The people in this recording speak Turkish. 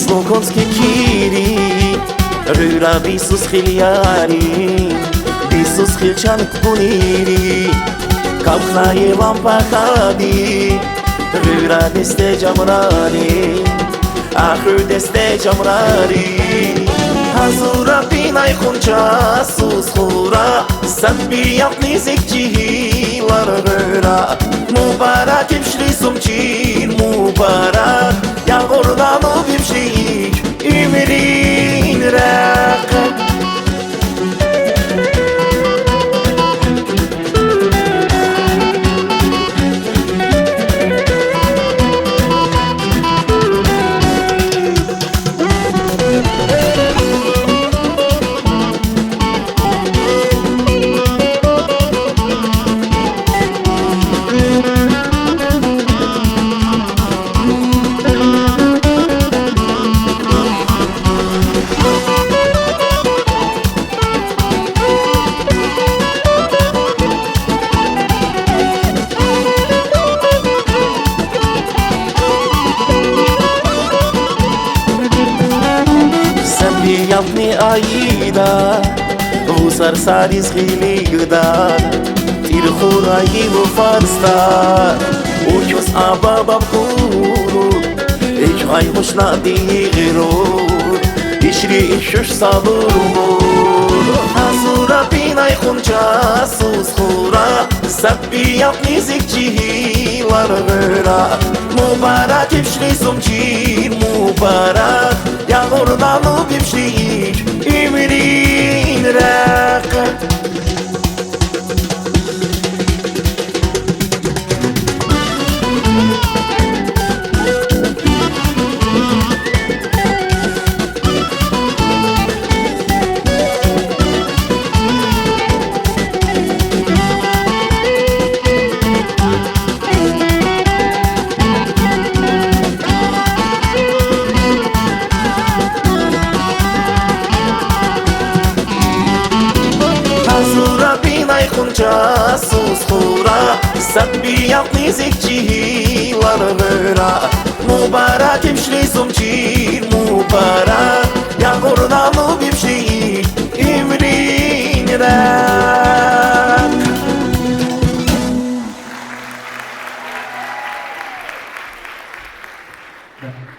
Slokonski kiri Rura bisus khilyari Bisus khilchan kuniri Kapkhaye lampa khadi Rura deste jamrani Akhir deste jamrani Hazura binay khuncha sus khura Sabbi yapni zikchihilar rura Mubarak imshri sumchin mubarak Yağmurdan o bimşik ümrin raq Yapni ayda Bu sarsaris giligda Tir khurayi bu farsta Uçuz ababam kurur İç ay hoşna diğirur İşri işüş sabur Hazura binay khunca sus khura Sabbi yapni zikchihilar gıra Mubarak işri sumcir mubarak Yağmurdan o bimşik ümrin raq Khuncha sus khura Sabbi yapni zikchihilar gıra Mubarak imshri sumcir mubarak Yağmurdan o bimşik ümrin raq